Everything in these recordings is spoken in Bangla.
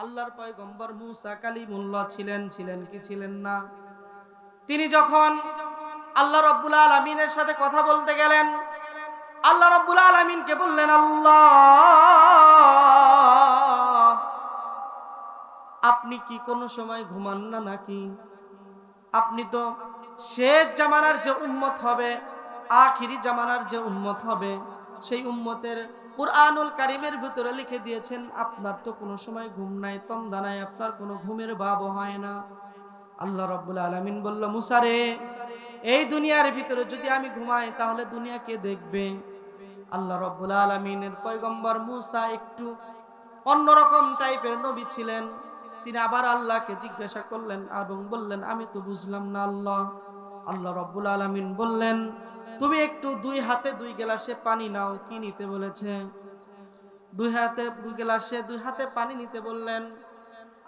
আল্লাহর পয়গম্বর মুসা কালিমুল্লাহ ছিলেন কি ছিলেন না? তিনি যখন আল্লাহ রাব্বুল আলামিনের সাথে কথা বলতে গেলেন, আল্লাহ রাব্বুল আলামিনকে বললেন, আল্লাহ আপনি কি কোনো সময় ঘুমান না নাকি? আপনি তো শেষ জামানার যে উম্মত হবে, আখিরি জামানার যে উম্মত হবে, সেই উম্মতের কুরআনুল কারীমের ভিতরে লিখে দিয়েছেন আপনার তো কোনো সময় ঘুম নাই, তন্দা নাই, আপনার কোনো ঘুমের ভাবও হয় না। আল্লাহ রাব্বুল আলামিন বলল, মুসা রে, এই দুনিয়ার ভিতরে যদি আমি ঘুমাই তাহলে দুনিয়া কে দেখবে? আল্লাহ রাব্বুল আলামিনের পয়গম্বর মুসা একটু অন্যরকম টাইপের নবী ছিলেন। তিনি আবার আল্লাহকে জিজ্ঞাসা করলেন এবং বললেন, আমি তো বুঝলাম না আল্লাহ। আল্লাহ রাব্বুল আলামিন বললেন, তুমি একটু দুই হাতে দুই গ্লাসে পানি নাও। কি নিতে বলেছে? দুই হাতে দুই গ্লাসে দুই হাতে পানি নিতে বললেন।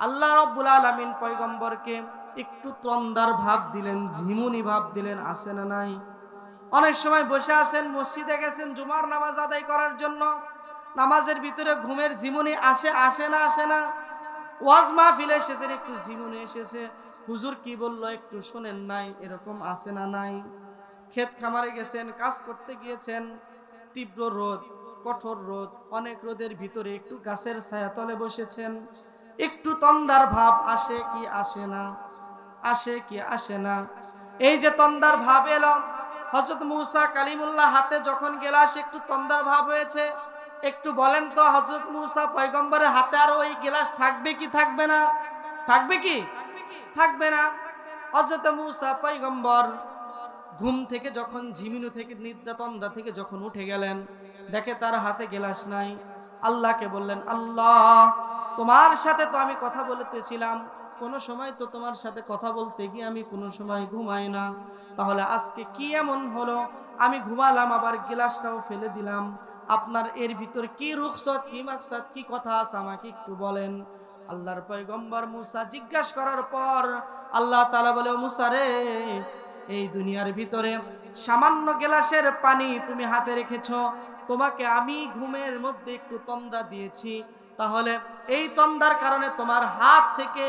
আল্লাহ রাব্বুল আলামিন পয়গম্বরকে একটু তন্দার ভাব দিলেন, ঝিমুনি ভাব দিলেন। আছে না নাই? অনেক সময় বসে আছেন, মসজিদে গেছেন জুমার নামাজ আদায় করার জন্য, নামাজের ভিতরে ঘুমের ঝিমুনি আসে না? ওয়াজ মাহফিলে এসেছেন, একটু ঝিমুনি এসেছে, হুজুর কি বললো একটু শোনেন নাই, এরকম আছে না নাই? ক্ষেত খামারে গেছেন, কাজ করতে গিয়েছেন, তীব্র রোদ, কঠোর রোদ, অনেক রোদের ভিতরে একটু গাছের ছায়া তলে বসেছেন, একটু তন্দার ভাব আসে কি আসে না? আসে না? এই যে তন্দার ভাব এলো, হযরত মুসা কালিমুল্লাহ হাতে যখন গেলাস একটু তন্দার ভাব হয়েছে, একটু বলেন তো হযরত মুসা পয়গম্বরের হাতে আর ওই গ্লাস থাকবে কি থাকবে না? থাকবে কি থাকবে না? হযরত মুসা পয়গম্বর ঘুম থেকে যখন, ঝিমিনু থেকে, নিদ্রা তন্দ্রা থেকে যখন উঠে গেলেন, দেখে তার হাতে গ্লাস নাই। আল্লাহকে বললেন, আল্লাহ তোমার সাথে তো আমি কথা বলতেছিলাম, কোন সময় তো তোমার সাথে কথা বলতে গিয়ে আমি কোনো সময় ঘুমাই না, তাহলে আজকে কি এমন হলো আমি ঘুমালাম আবার গ্লাসটাও ফেলে দিলাম? আপনার এর ভিতর কি রুখসত, কি মাকসাদ, কি কথা আছে আমাকে একটু বলেন। আল্লাহর পয়গম্বর মুসা জিজ্ঞাসা করার পর আল্লাহ তাআলা বলে, মুসা রে, এই দুনিয়ার ভিতরে সামান্য গ্লাসের পানি তুমি হাতে রেখেছ, তোমাকে আমি ঘুমের মধ্যে একটু তন্দ্রা দিয়েছি, তাহলে এই তন্দ্রার কারণে তোমার হাত থেকে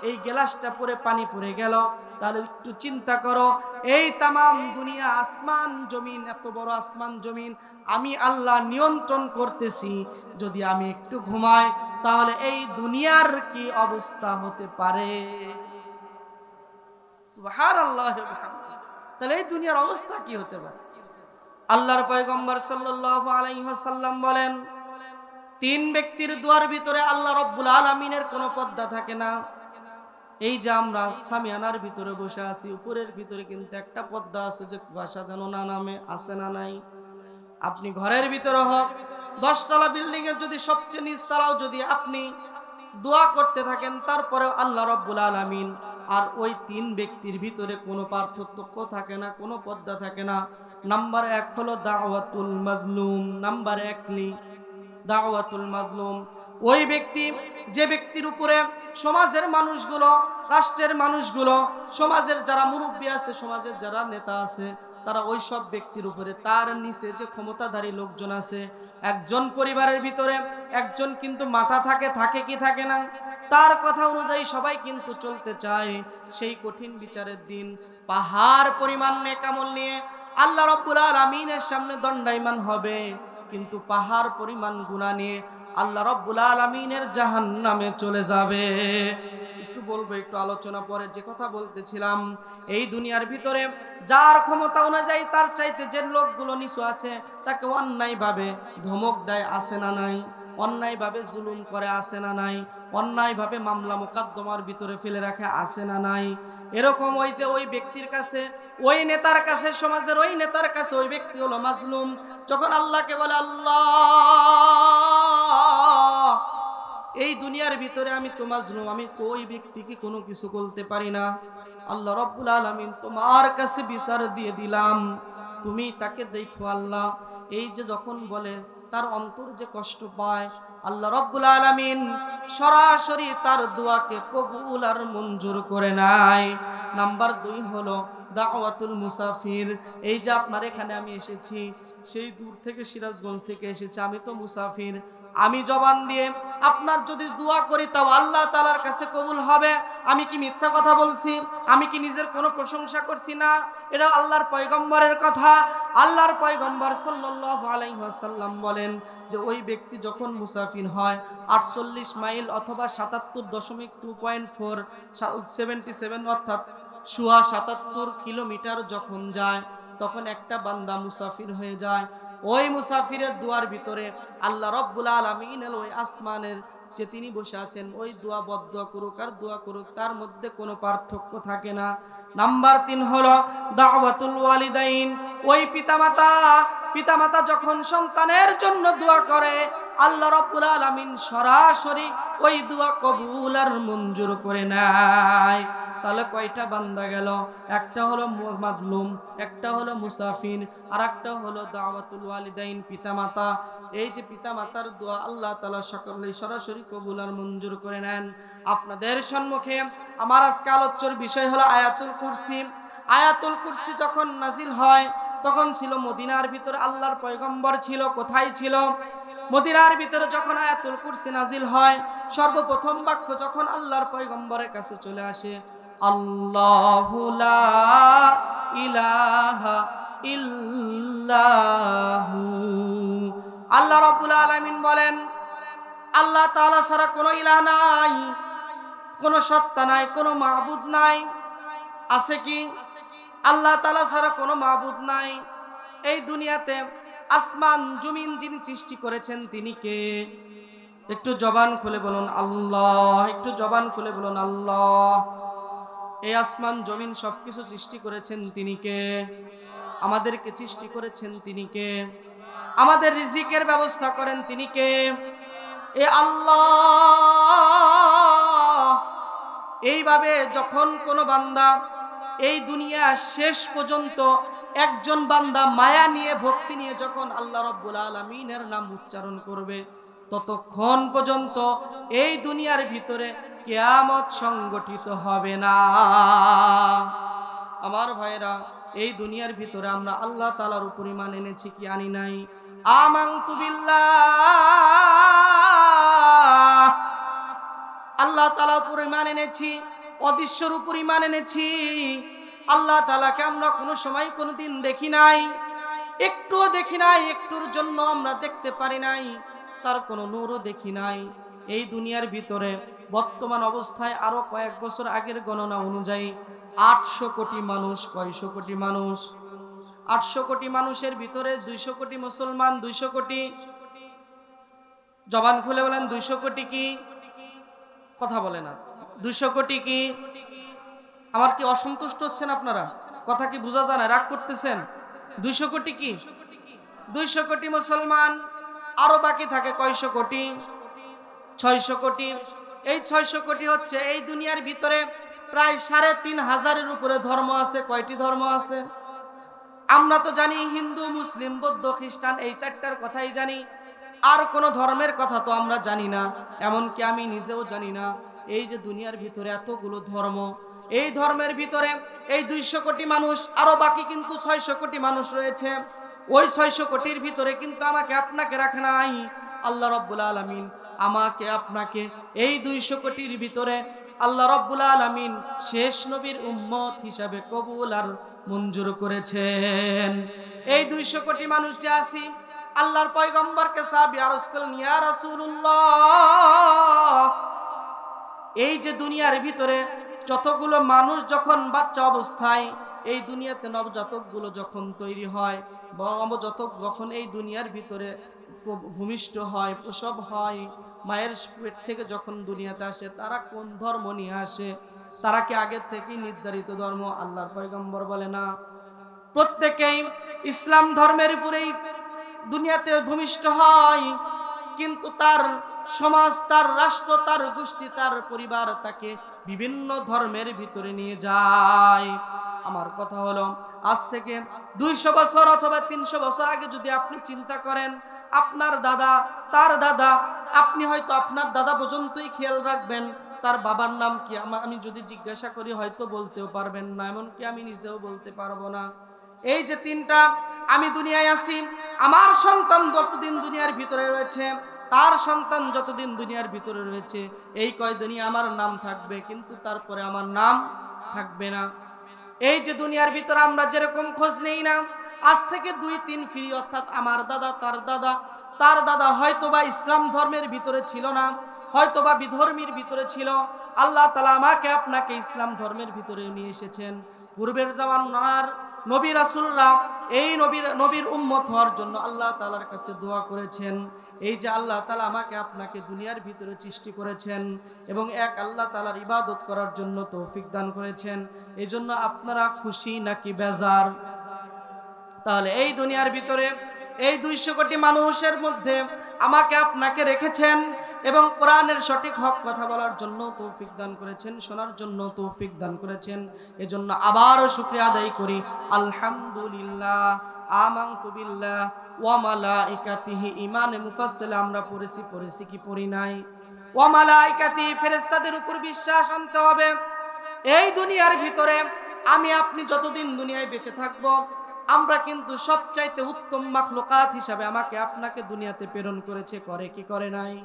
এই গ্লাসটা পরে পানি পড়ে গেল। তাহলে একটু চিন্তা করো, এই তামাম দুনিয়া, আসমান জমিন, এত বড় আসমান জমিন আমি আল্লাহ নিয়ন্ত্রণ করতেছি, যদি আমি একটু ঘুমাই তাহলে এই দুনিয়ার কি অবস্থা হতে পারে? সুবহানাল্লাহ। তাহলে এই দুনিয়ার অবস্থা কি হতে পারে? আল্লাহর পয়গম্বর সাল্লাল্লাহু আলাইহি ওয়াসাল্লাম বলেন, তিন ব্যক্তির দুয়ার ভিতরে আল্লাহ রাব্বুল আলামিনের কোনো পর্দা থাকে না। এই যে আমরা সামিয়ানার ভিতরে বসে আছি, উপরের ভিতরে কিন্তু একটা পর্দা আছে, যে কুয়াশা যেন না নামে। আছে না নাই? আপনি ঘরের ভিতরে হোক, 10তলা বিল্ডিং এর যদি সবচেয়ে নিচতলাও যদি আপনি দোয়া করতে থাকেন, তারপরে আল্লাহ রাব্বুল আলামিন, আর ওই তিন ব্যক্তির ভিতরে কোনো পার্থক্য থাকে না, কোনো পর্দা থাকে না। নাম্বার 1 হলো দাওয়াতুল মাজলুম। নাম্বার 1 দাওয়াতুল মাজলুম, ওই ব্যক্তি যে ব্যক্তির উপরে সমাজের মানুষগুলো, রাষ্ট্রের মানুষগুলো, সমাজের যারা মুরব্বী আছে, সমাজের যারা নেতা আছে, তারা ওই সব ব্যক্তির উপরে, তার নিচে যে ক্ষমতাধারী লোকজন আছে, একজন পরিবারের ভিতরে একজন কিন্তু মাথা থাকে কি থাকে না? তার কথা অনুযায়ী সবাই কিন্তু চলতে চায়। সেই কঠিন বিচারের দিন পাহাড় পরিমাণ নেকামল নিয়ে আল্লাহ রাব্বুল আলামিনের সামনে দণ্ডায়মান হবে, কিন্তু পাহাড় পরিমাণ গুনাহ নিয়ে আল্লাহ রাব্বুল আলামিনের জাহান্নামে চলে যাবে। একটু বলবো, একটু আলোচনা পরে যে কথা বলতেছিলাম, এই দুনিয়ার ভিতরে যার ক্ষমতা অনুযায়ী তার চাইতে যে লোকগুলো নিচু আছে, তাকে অন্যায়ভাবে ধমক দেয়। আছে না নাই? অন্যায়ভাবে জুলুম করে। আছে না নাই? অন্যায়ভাবে মামলা মোকদ্দমার ভিতরে ফেলে রাখে। আছে না নাই? এরকম ওই যে ওই ব্যক্তির কাছে, ওই নেতার কাছে, সমাজের ওই নেতার কাছে ওই ব্যক্তি হলো মাজলুম। যখন আল্লাহকে বলে, আল্লাহ এই দুনিয়ার ভিতরে আমি তো মাজলুম, আমি ওই ব্যক্তিকে কোনো কিছু বলতে পারি না, আল্লাহ রাব্বুল আলামিন তোমার কাছে বিচার দিয়ে দিলাম, তুমি তাকে দেখো আল্লাহ। এই যে যখন বলে, তার অন্তর যে কষ্ট পায়, আল্লাহ রাব্বুল আলামিন সরাসরি তার দোয়াকে কবুল আর মঞ্জুর করে নাই। নাম্বার 2 হলো দাওয়াতুল মুসাফির। এই যে আপনার এখানে আমি এসেছি, সেই দূর থেকে সিরাজগঞ্জ থেকে এসেছি, আমি তো মুসাফির। আমি জবান দিয়ে আপনার যদি দোয়া করি তাও আল্লাহ তাআলার কাছে কবুল হবে। আমি কি মিথ্যা কথা বলছি? আমি কি নিজের কোনো প্রশংসা করছি? না, এটা আল্লাহর পয়গম্বরের কথা। আল্লাহর পয়গম্বর সাল্লাল্লাহু আলাইহি ওয়াসাল্লাম বলেন যে ওই ব্যক্তি যখন মুসাফির হয় 48 মাইল অথবা 77.2.4 77 অর্থাৎ 77 কিলোমিটার যখন যায়, তখন একটা বান্দা মুসাফির হয়ে যায়। ওই মুসাফিরের দুয়ার ভিতরে আল্লাহ রাব্বুল আলামিন ওই আসমানের যে তিনি বসে আছেন, ওই দোয়া বদদোয়া করুক আর দোয়া করুক, তার মধ্যে কোনো পার্থক্য থাকে না। নাম্বার 3 হলো দাওয়াতুল ওয়ালিদাইন। ওই পিতামাতা যখন সন্তানের জন্য দোয়া করে, আল্লাহ রাব্বুল আলামিন সরাসরি ওই দোয়া কবুল আর মঞ্জুর করে নেয়। তাহলে কয়টা বান্দা গেল? একটা হলো মাজলুম, একটা হলো মুসাফির, আর একটা হলো দাওয়াতুল ওয়ালিদাইন, পিতামাতা। এই যে পিতামাতার দোয়া আল্লাহ তাআলা সকলেই সরাসরি কবুল আর মঞ্জুর করে নেন। আপনাদের সম্মুখে আমার আজকে আলোচ্যর বিষয় হলো আয়াতুল কুরসি। আয়াতুল কুরসি যখন নাজিল হয় তখন ছিল মদিনার ভিতরে, আল্লাহর পয়গম্বর ছিল কোথায় ছিল? মদিনার ভিতরে। যখন আয়াতুল কুরসি নাজিল হয়, সর্বপ্রথম বাক্য যখন আল্লাহর পয়গম্বরের কাছে চলে আসে, আল্লাহু লা ইলাহা ইল্লাহু। আল্লাহ রাব্বুল আলামিন বলেন আল্লাহ তাআলা ছাড়া কোনো ইলাহ নাই, কোনো সত্তা নাই, কোনো মাবুদ নাই। আছে কি? আল্লাহ তাআলা ছাড়া কোনো মাবুদ নাই। এই দুনিয়াতে আসমান জমিন যিনি সৃষ্টি করেছেন তিনি কে? একটু জবান খুলে বলুন আল্লাহ। একটু জবান খুলে বলুন আল্লাহ। এই আসমান জমিন সবকিছু সৃষ্টি করেছেন তিনি কে? আমাদেরকে সৃষ্টি করেছেন তিনি কে? আমাদের রিজিকের ব্যবস্থা করেন তিনি কে? এ আল্লাহ। এইভাবে যখন কোনো বান্দা এই দুনিয়া শেষ পর্যন্ত একজন বান্দা মায়া নিয়ে ভক্তি নিয়ে যখন আল্লাহ রাব্বুল আলামিনের নাম উচ্চারণ করবে, ততক্ষণ পর্যন্ত এই দুনিয়ার ভিতরে কিয়ামত সংগঠিত হবে না। আমার ভাইরা, এই দুনিয়ার ভিতরে আমরা আল্লাহ তাআলার উপর ঈমান এনেছি কি আনি নাই? আমানতু বিল্লাহ, আল্লাহ তাআলার উপর ঈমান এনেছি, অদৃশ্যের উপর ঈমান এনেছি। আল্লাহ তাআলাকে আমরা কোনো সময় কোনোদিন দেখি নাই, একটুও দেখি নাই, একটুর জন্য আমরা দেখতে পারি নাই, তার কোনো নূরও দেখি নাই। এই দুনিয়ার ভিতরে বর্তমান অবস্থায় আরো কয়েক বছর আগের গণনা অনুযায়ী 800 কোটি মানুষ। কয়শো কোটি মানুষ? 800 কোটি মানুষের ভিতরে 200 কোটি মুসলমান। 200 কোটি, জবান খুলে বলেন 200 কোটি কি? কথা বলে না। 200 কোটি কি? আমার কি অসন্তুষ্ট হচ্ছেন আপনারা? কথা কি বোঝা যায় না? রাগ করতেছেন? 200 কোটি কি? 200 কোটি মুসলমান। আরো বাকি থাকে কয়শো কোটি? 600 কোটি। এই 600 কোটি হচ্ছে এই দুনিয়ার ভিতরে প্রায় 3500-এর উপরে ধর্ম আছে। কয়টি ধর্ম আছে? আমরা তো জানি হিন্দু, মুসলিম, বৌদ্ধ, খ্রিস্টান, এই 4টার কথাই জানি। আর কোন ধর্মের কথা তো আমরা জানি না, এমনকি আমি নিজেও জানি না। এই যে দুনিয়ার ভিতরে এতগুলো ধর্ম, এই ধর্মের ভিতরে এই 200 কোটি মানুষ, আরো বাকি কিন্তু 600 কোটি মানুষ রয়েছে। ওই 600 কোটির ভিতরে কিন্তু আমাকে আপনাকে রাখে নাই। আল্লাহ রাব্বুল আলামিন আমাকে আপনাকে এই 200 কোটির ভিতরে আল্লাহ রাব্বুল আলামিন শেষ নবীর উম্মত হিসাবে কবুল আর মঞ্জুর করেছেন। এই 200 কোটি মানুষ যে আছি, আল্লাহর পয়গম্বরকে সাহাবী আরজ করলেন, ইয়া রাসূলুল্লাহ, এই যে দুনিয়ার ভিতরে যতগুলো মানুষ যখন বাচ্চা অবস্থায় এই দুনিয়াতে নবজাতকগুলো যখন তৈরি হয়, নবজাতক যখন এই দুনিয়ার ভিতরে ভূমিষ্ঠ হয়, প্রসব হয়, মায়ের পেট থেকে যখন দুনিয়াতে আসে, তারা কোন ধর্ম নিয়ে আসে? তারা কি আগের থেকেই নির্ধারিত ধর্ম? আল্লাহর পয়গম্বর বলে না, প্রত্যেকেই ইসলাম ধর্মের উপরেই দুনিয়াতে ভূমিষ্ঠ হয়, কিন্তু তার সমাজ, তার রাষ্ট্র, তার গোষ্ঠী, তার পরিবার তাকে বিভিন্ন ধর্মের ভিতরে নিয়ে যায়। আমার কথা হলো, আজ থেকে 200 বছর অথবা 300 বছর আগে যদি আপনি চিন্তা করেন, আপনার দাদা, তার দাদা, আপনি হয়তো আপনার দাদা পর্যন্তই খেয়াল রাখবেন, তার বাবার নাম কি আমি যদি জিজ্ঞাসা করি হয়তো বলতেও পারবেন না, এমনকি আমি নিজেও বলতে পারবো না। এই যে তিনটা, আমি দুনিয়ায় আছি, আমার সন্তান যতদিন দুনিয়ার ভিতরে রয়েছে, তার সন্তান যতদিন দুনিয়ার ভিতরে রয়েছে, এই কয়দিনই আমার নাম থাকবে, কিন্তু তারপরে আমার নাম থাকবে না। এই যে দুনিয়ার ভিতরে আমরা যেরকম খোঁজ নেই না, আজ থেকে 2-3 ফিরি, অর্থাৎ আমার দাদা, তার দাদা, তার দাদা হয়তোবা ইসলাম ধর্মের ভিতরে ছিল না, হয়তোবা বিধর্মীর ভিতরে ছিল, আল্লাহ তাআলা আমাকে আপনাকে ইসলাম ধর্মের ভিতরে নিয়ে এসেছেন। পূর্বের জামানার নবী রাসূলরা এই নবীর উম্মত হওয়ার জন্য আল্লাহ তাআলার কাছে দোয়া করেছেন। এই যে আল্লাহ তাআলা আমাকে আপনাকে দুনিয়ার ভিতরে সৃষ্টি করেছেন এবং এক আল্লাহ তাআলার ইবাদত করার জন্য তৌফিক দান করেছেন, এজন্য আপনারা খুশি নাকি বেজার? তাহলে এই দুনিয়ার ভিতরে এই 200 কোটি মানুষের মধ্যে আমাকে আপনাকে রেখেছেন এবং কোরআনের সঠিক হক কথা বলার জন্য তৌফিক দান করেছেন, শোনার জন্য তৌফিক দান করেছেন। এজন্য আবারও শুকরিয়া আদায় করি, আলহামদুলিল্লাহ। আমানতু বিল্লাহ ওয়া মালাইকাতিহি, ঈমানে মুফাসসালে আমরা পড়েছি কি পড়ি নাই? ওয়া মালাইকাতিহি, ফেরেশতাদের উপর বিশ্বাস আনতে হবে। এই দুনিয়ার ভিতরে আমি আপনি যতদিন দুনিয়ায় বেঁচে থাকব, আমরা কিন্তু সবচাইতে উত্তম মাখলুকাত হিসাবে আমাকে আপনাকে দুনিয়াতে প্রেরণ করেছে, করে কি করে নাই?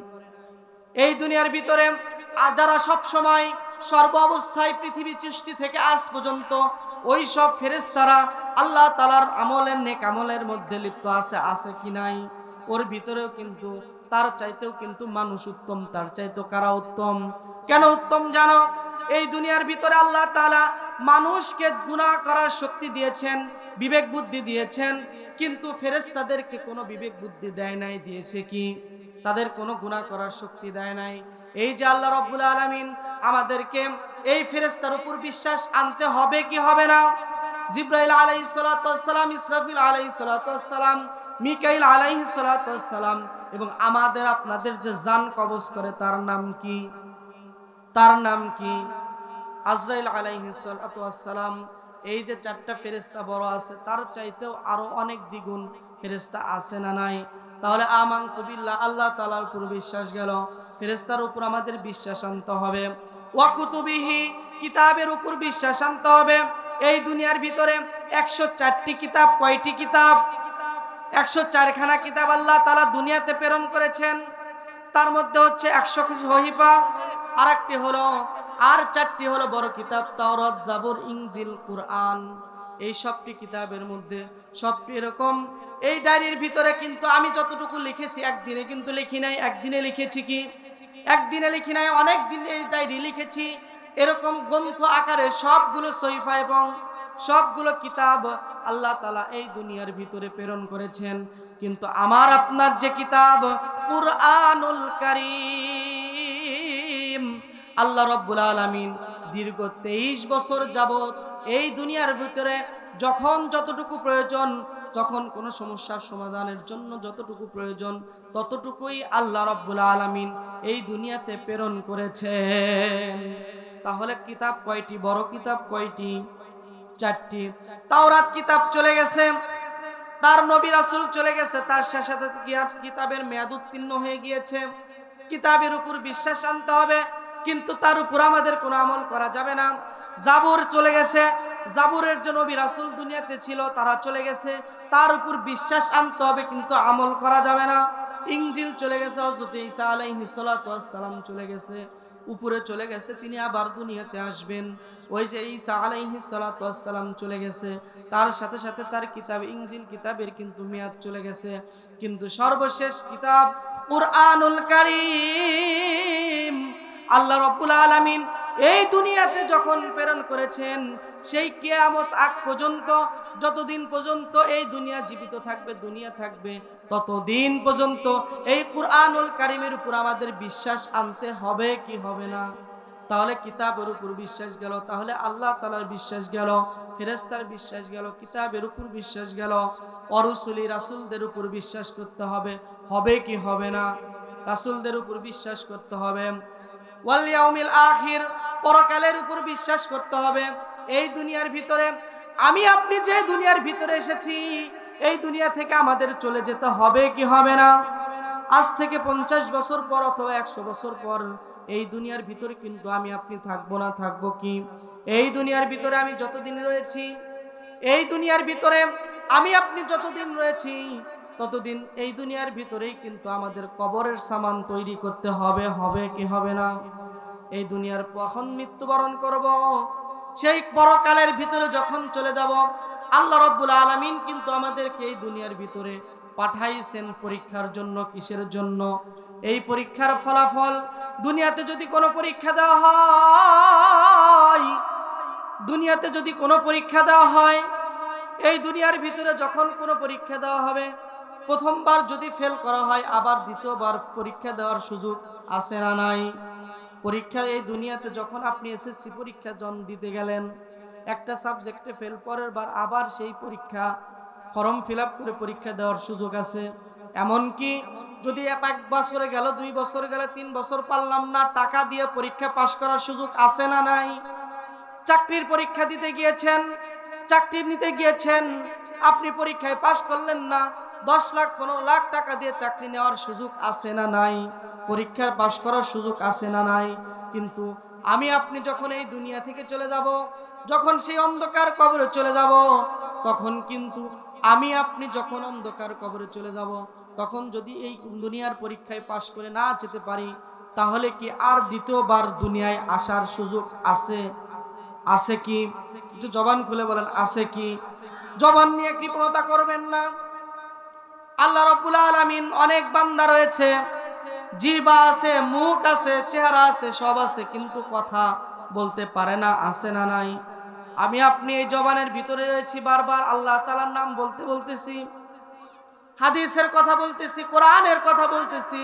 এই দুনিয়ার ভিতরে যারা সব সময় সর্ব অবস্থায় পৃথিবী সৃষ্টি থেকে আজ পর্যন্ত ওই সব ফেরেশতারা আল্লাহ তাআলার আমলের নেক আমলের মধ্যে লিপ্ত আছে কি নাই? ওর ভিতরেও কিন্তু তার চাইতেও কিন্তু মানুষ উত্তম, তার চাইতেও কারা উত্তম? কেন উত্তম জানো? এই দুনিয়ার ভিতরে আল্লাহ তাআলা মানুষকে গুনাহ করার শক্তি দিয়েছেন, বিবেক বুদ্ধি দিয়েছেন, কিন্তু ফেরেশতাদেরকে কোনো বিবেক বুদ্ধি দেয় নাই। দিয়েছে কি? তাদের কোনো গুনাহ করার শক্তি দেয় নাই। এই যে আল্লাহ রাব্বুল আলামিন আমাদেরকে এই ফেরেশতার উপর বিশ্বাস আনতে হবে কি হবে না? জিবরাইল আলাইহিস সালাতু ওয়াস সালাম, ইসরাফিল আলাইহিস সালাতু ওয়াস সালাম, মিকাইল আলাইহিস সালাতু ওয়াস সালাম, এবং আমাদের আপনাদের যে জান কবজ করে তার নাম কি? তার নাম কি? আজরাইল আলাইহিস সালাতু ওয়াস সালাম। এই যে 4টা ফেরেশতা বড় আছে, তার চাইতেও আরো অনেক দ্বিগুণ ফেরেশতা আছে না নাই? তাহলে আমানতু বিল্লাহ, আল্লাহ তাআলার উপর বিশ্বাস গেল, ফেরেশতার উপর আমাদের বিশ্বাস আনতে হবে। ওয়া কুতুবিহি, কিতাবের উপর বিশ্বাস আনতে হবে। এই দুনিয়ার ভিতরে 104টি কিতাব, কয়টি কিতাব? 104 খানা কিতাব আল্লাহ তাআলা দুনিয়াতে প্রেরণ করেছেন। তার মধ্যে হচ্ছে 100 সহিফা, আর একটি হলো, আর 4টি হলো বড় কিতাব, তাওরাত, জাবুর, ইনজিল, কুরআন। এই সবটি কিতাবের মধ্যে সবটি এরকম। এই ডায়েরির ভিতরে কিন্তু আমি যতটুকু লিখেছি একদিনে কিন্তু লিখি নাই। একদিনে লিখেছি কি? একদিনে লিখি নাই, অনেক দিন এই ডায়েরি লিখেছি। এরকম গ্রন্থ আকারে সবগুলো সহিফা এবং সবগুলো কিতাব আল্লাহ তাআলা এই দুনিয়ার ভিতরে প্রেরণ করেছেন। কিন্তু আমার আপনার যে কিতাব কুরআনুল কারীম, আল্লাহ রাব্বুল আলামিন দীর্ঘ 23 বছর যাবত এই দুনিয়ার ভিতরে যখন যতটুকু প্রয়োজন, যখন কোনো সমস্যার সমাধানের জন্য যতটুকু প্রয়োজন, ততটুকুই আল্লাহ রাব্বুল আলামিন এই দুনিয়াতে প্রেরণ করেছেন। তাহলে কিতাব কয়টি? বড় কিতাব কয়টি? 4টি। তাওরাত কিতাব চলে গেছে, তার নবী রাসূল চলে গেছে, তার সাথে সাথে কিতাবের মেয়াদ উত্তীর্ণ হয়ে গিয়েছে। কিতাবের উপর বিশ্বাস আনতে হবে, কিন্তু তার উপর আমাদের কোনো আমল করা যাবে না। জাবুর চলে গেছে, জাবুরের যে নবী রাসূল দুনিয়াতে ছিল তারা চলে গেছে, তার উপর বিশ্বাস আনতে হবে, কিন্তু আমল করা যাবে না। ইনজিল চলে গেছে, হযরত ঈসা আলাইহিস সালাতু ওয়াস সালাম চলে গেছে, উপরে চলে গেছে, তিনি আবার দুনিয়াতে আসবেন। ওই যে ঈসা আলাইহিস সালাতু ওয়াস সালাম চলে গেছে, তার সাথে সাথে তার কিতাব ইনজিল কিতাবের কিন্তু মেয়াদ চলে গেছে। কিন্তু সর্বশেষ কিতাব কুরআনুল কারীম আল্লাহ রাব্বুল আলামিন এই দুনিয়াতে যখন প্রেরণ করেছেন, সেই কিয়ামত আগ পর্যন্ত, যতদিন পর্যন্ত এই দুনিয়া জীবিত থাকবে, দুনিয়া থাকবে, ততদিন পর্যন্ত এই কুরআনুল কারীমের উপর আমাদের বিশ্বাস আনতে হবে কি হবে না? তাহলে কিতাবের উপর বিশ্বাস গেল, তাহলে আল্লাহ তাআলার বিশ্বাস গেল, ফেরেশতার বিশ্বাস গেল, কিতাবের উপর বিশ্বাস গেল, রাসূলি রাসূলদের উপর বিশ্বাস করতে হবে, হবে কি হবে না? রাসূলদের উপর বিশ্বাস করতে হবে। ওয়াল ইয়াউমিল আখির, পরকালের উপর বিশ্বাস করতে হবে। এই দুনিয়ার ভিতরে আমি আপনি যে দুনিয়ার ভিতরে এসেছি, এই দুনিয়া থেকে আমাদের চলে যেতে হবে কি হবে না? আজ থেকে 50 বছর পর অথবা 100 বছর পর এই দুনিয়ার ভিতরে কিন্তু আমি আপনি থাকবো না, থাকবো কি? এই দুনিয়ার ভিতরে আমি যতদিন রয়েছি, এই দুনিয়ার ভিতরে আমি আপনি যতদিন রয়েছি, ততদিন এই দুনিয়ার ভিতরেই কিন্তু আমাদের কবরের সামান তৈরি করতে হবে, হবে কি হবে না? এই দুনিয়ার কখন মৃত্যুবরণ করব, সেই পরকালের ভিতরে যখন চলে যাব, আল্লাহ রাব্বুল আলামিন কিন্তু আমাদেরকে এই দুনিয়ার ভিতরে পাঠাইছেন পরীক্ষার জন্য। কিসের জন্য? এই পরীক্ষার ফলাফল, দুনিয়াতে যদি কোনো পরীক্ষা দেওয়া হয়, দুনিয়াতে যদি কোনো পরীক্ষা দেওয়া হয়, এই দুনিয়ার ভিতরে যখন কোনো পরীক্ষা দেওয়া হবে, প্রথমবার যদি ফেল করা হয়, আবার দ্বিতীয়বার পরীক্ষা দেওয়ার সুযোগ আছে না নাই? পরীক্ষা এই দুনিয়াতে যখন আপনি এসএসসি পরীক্ষা দিতে গেলেন, একটা সাবজেক্টে ফেল, পরের বার আবার সেই পরীক্ষা ফর্ম ফিল আপ করে পরীক্ষা দেওয়ার সুযোগ আছে। এমনকি যদি এক বছরে গেল, 2 বছর গেল, 3 বছর পারলাম না, টাকা দিয়ে পরীক্ষা পাশ করার সুযোগ আছে না নাই? চাকরির পরীক্ষা দিতে গিয়েছেন, চাকরি নিতে গিয়েছেন, আপনি পরীক্ষায় পাশ করলেন না, 10 লাখ 15 লাখ টাকা দিয়ে চাকরি নেওয়ার সুযোগ আছে না নাই? পরীক্ষার পাশ করার সুযোগ আছে না নাই? কিন্তু আমি আপনি যখন এই দুনিয়া থেকে চলে যাব, যখন সেই অন্ধকার কবরে চলে যাব, তখন কিন্তু আমি আপনি যখন অন্ধকার কবরে চলে যাব, তখন যদি এই দুনিয়ার পরীক্ষায় পাশ করে না যেতে পারি, তাহলে কি আর দ্বিতীয়বার দুনিয়ায় আসার সুযোগ আছে? আছে কি? একটু জবান খুলে বলেন, আছে কি? জবান নিয়ে কৃপণতা করবেন না। আল্লাহ রাব্বুল আলামিন, অনেক বান্দা রয়েছে, জিহ্বা আছে, মুখ আছে, চেহারা আছে, সব আছে, কিন্তু কথা বলতে পারে না। আছে না নাই? আমি আপনি এই জবানের ভিতরে রয়েছি, বারবার আল্লাহ তাআলার নাম বলতেছি, হাদিসের কথা বলতেছি, কোরআনের কথা বলতেছি,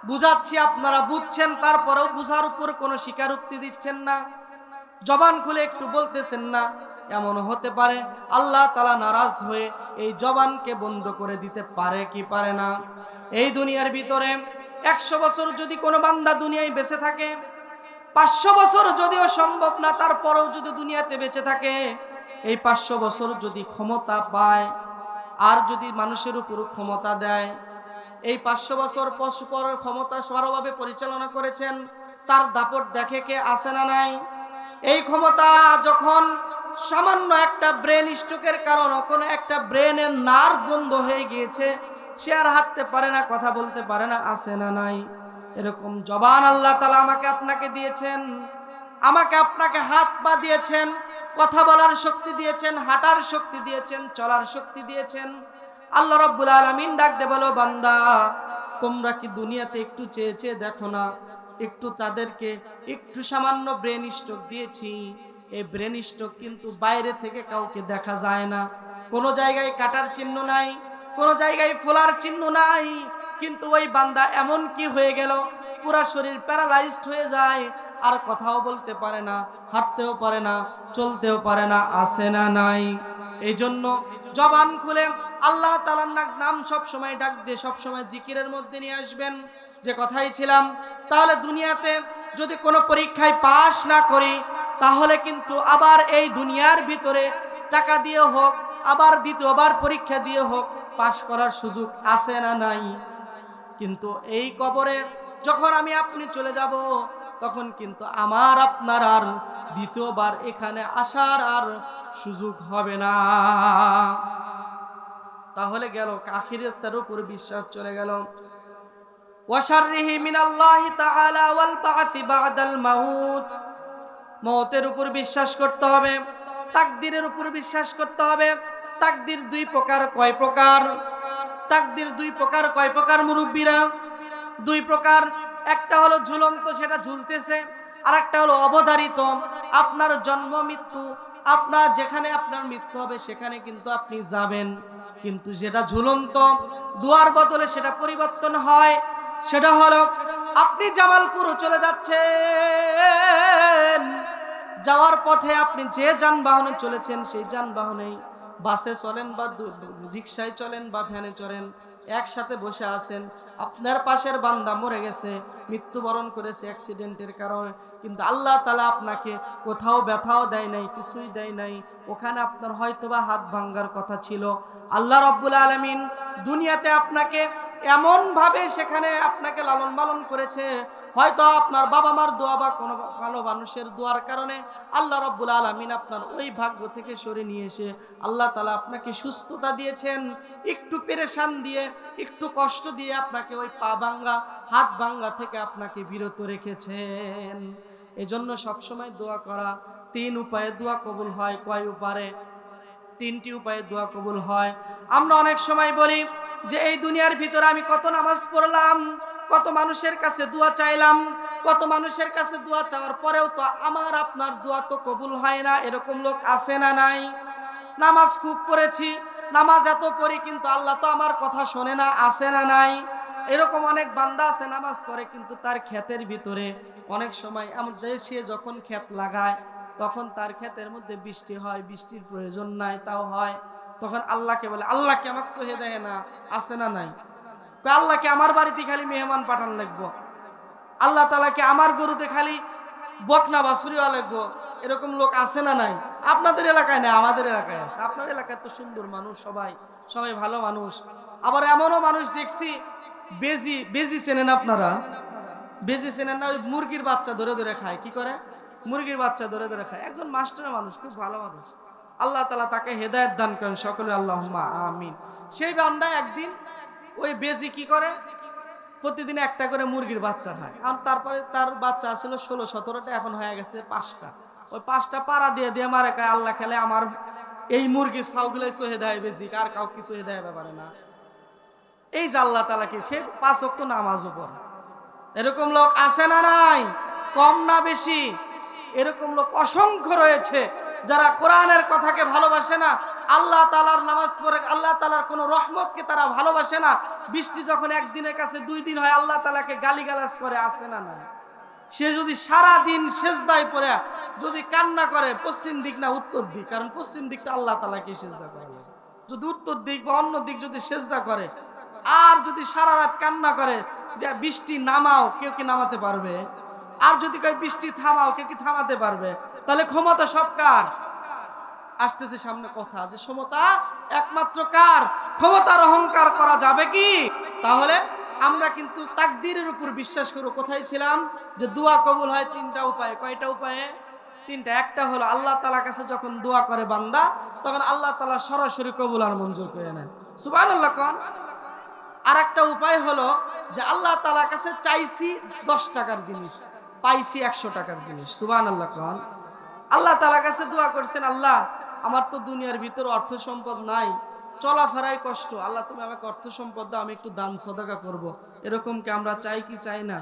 বুঝাচ্ছি, আপনারা বুঝছেন, তারপরেও বুঝার উপর কোনো স্বীকারোক্তি দিচ্ছেন না, জবান খুলে একটু বলতেছেন না। এমন হতে পারে আল্লাহ তাআলা নারাজ হয়ে এই জবানকে বন্ধ করে দিতে পারে কি পারে না? এই দুনিয়ার ভিতরে 100 বছর যদি কোনো বান্দা দুনিয়ায় বেঁচে থাকে, 500 বছর যদিও সম্ভব না, তারপরেও যদি দুনিয়াতে বেঁচে থাকে, এই 500 বছর যদি ক্ষমতা পায়, আর যদি মানুষের উপর ক্ষমতা দেয়, এই 500 বছর পরস্পর ক্ষমতা সমানভাবে পরিচালনা করেছেন, তার দাপট দেখে কে? আছে না নাই? এই ক্ষমতা যখন সামান্য একটা ব্রেন স্ট্রোকের কারণে কোনো একটা ব্রেনের নার্ভ বন্ধ হয়ে গিয়েছে, সে আর হাঁটতে পারে না, কথা বলতে পারে না। আছে না নাই? এরকম জবান আল্লাহ তাআলা আমাকে আপনাকে দিয়েছেন, আমাকে আপনাকে হাত পা দিয়েছেন, কথা বলার শক্তি দিয়েছেন, হাঁটার শক্তি দিয়েছেন, চলার শক্তি দিয়েছেন। আল্লাহ রাব্বুল আলামিন ডাক দে বলো, বান্দা তোমরা কি দুনিয়াতে একটু চেয়ে চেয়ে দেখো না, একটু তাদেরকে একটু সামান্য ব্রেন স্ট্রোক দিয়েছি। এই ব্রেন স্ট্রোক কিন্তু বাইরে থেকে কাউকে দেখা যায় না, কোনো জায়গায় কাটার চিহ্ন নাই, কোনো জায়গায় ফোলার চিহ্ন নাই, কিন্তু ওই বান্দা এমন কি হয়ে গেল, পুরা শরীর প্যারালাইজড হয়ে যায়, আর কথাও বলতে পারে না, হাঁটতেও পারে না, চলতেও পারে না। আছে না নাই? এই জন্য জবান খুলে আল্লাহ তাআলার নাম সব সময় ডাক দিয়ে সব সময় জিকিরের মধ্যে নিয়ে আসবেন। যে কথাই ছিলাম, তাহলে দুনিয়াতে যদি কোনো পরীক্ষায় পাশ না করি, তাহলে কিন্তু আবার এই দুনিয়ার ভিতরে টাকা দিয়ে হোক, আবার দ্বিতীয়বার পরীক্ষা দিয়ে হোক, পাশ করার সুযোগ আছে না নাই? কিন্তু এই কবরে যখন আমি আপনি চলে যাব, তখন কিন্তু আমার আপনার আর দ্বিতীয়বার এখানে আসার আর সুযোগ হবে না। তাহলে গেল আখিরাতের উপর বিশ্বাস, চলে গেল ওয়াশাররিহি মিনাল্লাহি তাআলা ওয়াল বা'সি বা'দাল মাউত। মওতের উপর বিশ্বাস করতে হবে, তাকদীরের উপর বিশ্বাস করতে হবে। তাকদীর 2 প্রকার, কয় প্রকার? তাকদীর 2 প্রকার, কয় প্রকার মুরব্বিরা? 2 প্রকার। একটা হলো ঝুলন্ত, সেটা ঝুলতেছে, আর একটা হলো অবধারিত। আপনার জন্ম মৃত্যু, আপনার যেখানে আপনার মৃত্যু হবে সেখানে কিন্তু আপনি যাবেন, কিন্তু যেটা ঝুলন্ত, দুয়ার বদলে সেটা পরিবর্তন হয়। সেটা হলো আপনি জামালপুর চলে যাচ্ছেন, যাওয়ার পথে আপনি যে যানবাহনে চলেছেন, সেই যানবাহনেই বাসে চলেন বা রিকশায় চলেন বা ভ্যানে চলেন, একসাথে বসে আছেন, আপনার পাশের বান্দা মরে গেছে, মৃত্যুবরণ করেছে অ্যাক্সিডেন্টের কারণে, কিন্তু আল্লাহ তাআলা আপনাকে কোথাও ব্যথাও দেয় নাই, কিছুই দেয় নাই। ওখানে আপনার হয়তোবা হাত ভাঙার কথা ছিল, আল্লাহ রাব্বুল আলামিন দুনিয়াতে আপনাকে এমন ভাবে সেখানে আপনাকে লালন পালন করেছে, হয়তো আপনার বাবা মার দোয়া বা কোনো ভালো মানুষের দোয়ার কারণে আল্লাহ রাব্বুল আলামিন আপনার ওই ভাগ্য থেকে সরে নিয়ে এসে আল্লাহ তাআলা আপনাকে সুস্থতা দিয়েছেন। একটু পেরেশান দিয়ে, একটু কষ্ট দিয়ে আপনাকে ওই পা ভাঙ্গা হাত ভাঙ্গা থেকে আপনাকে বিরত রেখেছেন। এজন্য সবসময় দোয়া করা। 3 উপায়ে দোয়া কবুল হয়। কয় উপায়ে? 3টি উপায়ে দোয়া কবুল হয়। আমরা অনেক সময় বলি যে এই দুনিয়ার ভিতরে আমি কত নামাজ পড়লাম, কত মানুষের কাছে দোয়া চাইলাম, কত মানুষের কাছে দোয়া চাওয়ার পরেও তো আমার আপনার দোয়া তো কবুল হয় না। এরকম লোক আছে না নাই? নামাজ খুব পড়েছি, নামাজ এত পড়ি, কিন্তু আল্লাহ তো আমার কথা শোনে না, আছে না নাই? এরকম অনেক বান্দা আছে নামাজ পড়ে, কিন্তু তার ক্ষেতের ভিতরে অনেক সময় এমন যে সে যখন ক্ষেত লাগায় তখন তার ক্ষেতের মধ্যে বৃষ্টি হয়, বৃষ্টির প্রয়োজন নাই, তাও হয়। তখন আল্লাহকে বলে, আল্লাহকে আমাকে সহে দেয় না, আছে না নাই? আল্লাহকে আমার বাড়িতে খালি মেহমান পাঠান লাগবো, আল্লাহ তাআলাকে আমার গরুতে খালি বকনা বাছুরিয়া লাগবো, এরকম লোক আছে না নাই? আপনাদের এলাকায় না, আমাদের এলাকায় আছে। আপনার এলাকায় তো সুন্দর মানুষ, সবাই সবাই ভালো মানুষ। আবার এমনও মানুষ দেখছি, বেজি বেজি চেনেন আপনারা? বেজি চেনেন না? ওই মুরগির বাচ্চা ধরে ধরে খায়। কি করে? মুরগির বাচ্চা ধরে ধরে খায়। একজন মাস্টার মানুষ, খুব ভালো মানুষ, আল্লাহ তাআলা তাকে হেদায়েত দান করেন, সকলে আল্লাহুম্মা আমিন। সেই বান্দা একদিন ওই বেজি কি করে, প্রতিদিন একটা করে মুরগির বাচ্চা খায়। আর তারপরে তার বাচ্চা ছিল 16-17টা, এখন হয়ে গেছে 5টা। ওই 5টা পাড়া দিয়ে দিয়ে মারে, কয় আল্লাহ খেলে আমার এই মুরগির ছাউগুলাই সহে দেয় বেশি, আর কাউ কিছু সহে দেয় ব্যাপারে না। এই যে আল্লাহ তাআলাকে সে 5 ওয়াক্ত নামাজও পড়ে। এরকম লোক আছে না নাই? কম না বেশি? এরকম লোক অসংখ্য রয়েছে যারা কোরআনের কথাকে ভালোবাসে না, আল্লাহ তাআলার নামাজ পড়ে, আল্লাহ তাআলার কোনো রহমতকে তারা ভালোবাসে না। বৃষ্টি যখন একদিনের কাছে 2 দিন হয় আল্লাহ তাআলাকে গালিগালাজ করে, আছে না নাই? সে যদি সারা দিন সেজদায় পড়ে যদি কান্না করে, পশ্চিম দিক না উত্তর দিক, কারণ পশ্চিম দিকটা আল্লাহ তাআলাকে সেজদা করে, যদি উত্তর দিক বা অন্য দিক যদি সেজদা করে, আর যদি সারা রাত কান্না করে যে বৃষ্টি নামাও, কেউ কি নামাতে পারবে? আর যদি কয় বৃষ্টি থামাও, কেউ কি থামাতে পারবে? তাহলে ক্ষমতা সব কার? আসতেছে সামনে কথা, যে ক্ষমতা একমাত্র কার? ক্ষমতার অহংকার করা যাবে কি? তাহলে আমরা কিন্তু তাকদীরের উপর বিশ্বাস করব। কোথায় ছিলাম? যে দোয়া কবুল হয় 3টা উপায়ে। কয়টা উপায়ে? 3টা। একটা হলো আল্লাহ তাআলার কাছে যখন দোয়া করে বান্দা, তখন আল্লাহ তাআলা সরাসরি কবুল আর মঞ্জুর করে নেন। সুবহানাল্লাহ কোন। আর একটা উপায় হলো যে আল্লাহ তাআলার কাছে চাইছি 10 টাকার জিনিস, পাইছি 100 টাকার জিনিস। সুবহানাল্লাহ কোন। আল্লাহ তাআলার কাছে দোয়া করছেন, আল্লাহ আমার তো দুনিয়ার ভিতর অর্থ সম্পদ নাই, চলাফেরাই কষ্ট, আল্লাহ তুমি আমাকে অর্থ সম্পদ দাও, আমি একটু দান সদকা করব। এরকম কি আমরা চাই কি চাই না?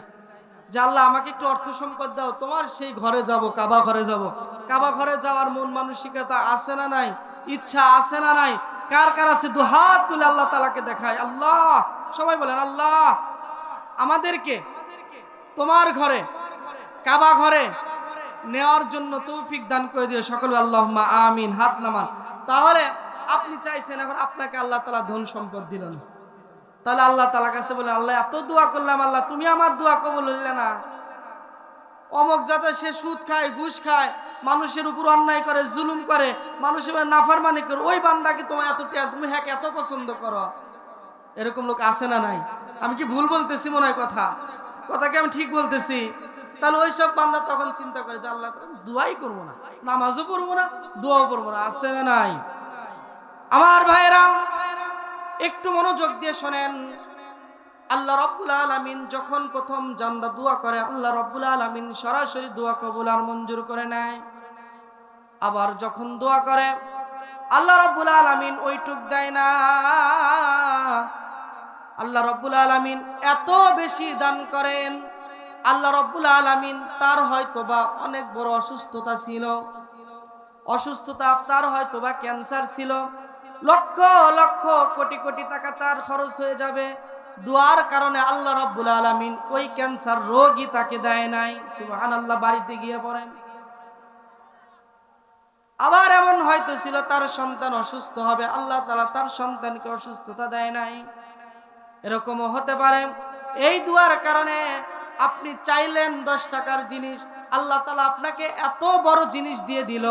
যে আল্লাহ আমাকে একটু অর্থ সম্পদ দাও, তোমার সেই ঘরে যাব, কাবা ঘরে যাব। কাবা ঘরে যাওয়ার মন মানসিকতা আছে না নাই? ইচ্ছা আছে না নাই? কার কার আছে? দুহাত তুলে আল্লাহ তাআলাকে দেখায়, আল্লাহ, সবাই বলেন আল্লাহ আমাদেরকে তোমার ঘরে, কাবা ঘরে নেওয়ার জন্য তৌফিক দান করে দিও, সকলে আল্লাহুম্মা আমিন। হাত নামান। তাহলে আপনি চাইছেন, এখন আপনাকে আল্লাহ তাআলা ধন সম্পদ দিলেন, তাহলে আল্লাহ তাআলার কাছে বলেন, আল্লাহ এত দোয়া করলাম, আল্লাহ তুমি আমার দোয়া কবুল হইলে না। অমুক যাতে সে সুদ খায়, ঘুষ খায়, মানুষের উপর অন্যায় করে, জুলুম করে, মানুষের নাফরমানি করে, ওই বান্দাকে তোমার এত তুমি হ্যাঁ এত পছন্দ করো। এরকম লোক আছে না নাই? আমি কি ভুল বলতেছি? মনে হয় কথা কি আমি ঠিক বলতেছি? তাহলে ওই সব বান্দা তখন চিন্তা করে যে আল্লাহ দোয়াই করবো না, নামাজও পড়বো না, দোয়াও পড়বো না, আছে না নাই? আমার ভাইরা একটু মনোযোগ দিয়ে শোনেন। আল্লাহ রাব্বুল আলামিন যখন প্রথম জান্দা দোয়া করে, আল্লাহ রাব্বুল আলামিন সরাসরি দোয়া কবুল আর মঞ্জুর করে নেয়। আবার যখন দোয়া করে আল্লাহ রাব্বুল আলামিন ওইটুক দেয় না, আল্লাহ রাব্বুল আলামিন এত বেশি দান করেন। আল্লাহ রাব্বুল আলামিন তার হয়তোবা অনেক বড় অসুস্থতা ছিল, অসুস্থতা তার হয়তোবা ক্যান্সার ছিল, লক্ষ লক্ষ কোটি কোটি টাকা তার খরচ হয়ে যাবে, দোয়ার কারণে আল্লাহ রাব্বুল আলামিন ওই ক্যান্সার রোগী তাকে দেয় নাই। সুবহানাল্লাহ। বাড়িতে গিয়ে পড়েন। আবার এমন হয়তো ছিল তার সন্তান অসুস্থ হবে, আল্লাহ তাআলা তার সন্তানকে অসুস্থতা দেয় নাই। এরকমও হতে পারে এই দোয়ার কারণে আপনি চাইলেন 10 টাকার জিনিস, আল্লাহ তাআলা আপনাকে এত বড় জিনিস দিয়ে দিল,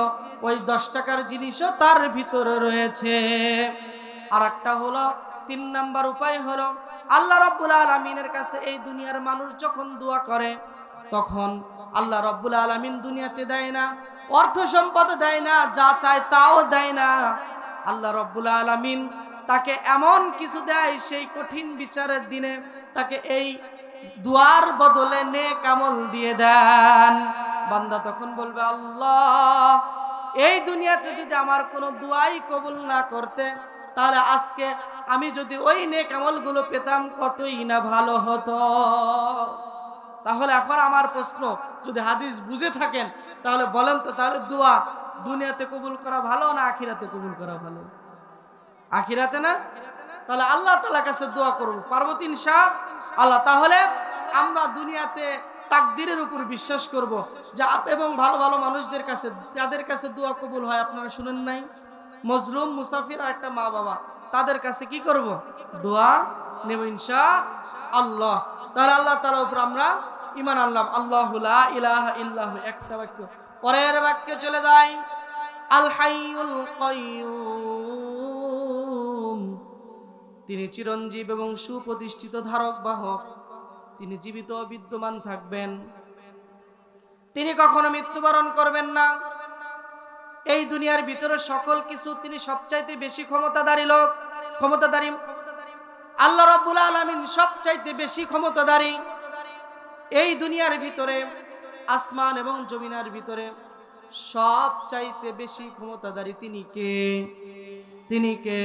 ওই 10 টাকার জিনিসও তার ভিতরে রয়েছে। আর একটা হলো 3 নাম্বার উপায় হলো আল্লাহ রাব্বুল আলামিনের কাছে এই দুনিয়ার মানুষ যখন দোয়া করে তখন আল্লাহ রাব্বুল আলামিন দুনিয়াতে দেয় না, অর্থ সম্পদ দেয় না, যা চায় তাও দেয় না। আল্লাহ রাব্বুল আলামিন তাকে এমন কিছু দেয় সেই কঠিন বিচারের দিনে তাকে এই দুয়ার বদলে নেক আমল দিয়ে দেন। বান্দা তখন বলবে, আল্লাহ এই দুনিয়াতে যদি আমার কোনো দুয়াই কবুল না করতে, তাহলে আজকে আমি যদি ওই নেক আমলগুলো পেতাম কতই না ভালো হতো। তাহলে এখন আমার প্রশ্ন, যদি হাদিস বুঝে থাকেন তাহলে বলেন তো, তাহলে দোয়া দুনিয়াতে কবুল করা ভালো না আখিরাতে কবুল করা ভালো? আখিরাতে না? তাহলে আল্লাহ তাআলার কাছে দোয়া করব, পারবো তো ইনশাআল্লাহ। তাহলে আমরা দুনিয়াতে তাকদীরের উপর বিশ্বাস করব, যা এবং ভালো ভালো মানুষদের কাছে, যাদের কাছে দোয়া কবুল হয়, আপনারা শুনেন নাই? মজলুম, মুসাফির আর একটা মা বাবা, তাদের কাছে কি করব? দোয়া নেব ইনশাআল্লাহ। তাহলে আল্লাহ তাআলার উপর আমরা ঈমান আনলাম। আল্লাহু লা ইলাহা ইল্লাহু, একটা বাক্য। পরের বাক্যে চলে যাই, আল হাইয়ুল কাইয়্যুম, তিনি চিরঞ্জীব এবং সুপ্রতিষ্ঠিত ধারক বাহক। তিনি জীবিত বিদ্যমান থাকবেন, তিনি কখনো মৃত্যুবরণ করবেন না। এই দুনিয়ার ভিতরে সকল কিছু তিনি সবচাইতে বেশি ক্ষমতাধারী লোক, ক্ষমতাধারী আল্লাহ রাব্বুল আলামিন সবচাইতে বেশি ক্ষমতাধারী। এই দুনিয়ার ভিতরে, আসমান এবং জমিনের ভিতরে সবচাইতে বেশি ক্ষমতাধারী তিনি কে? তিনি কে?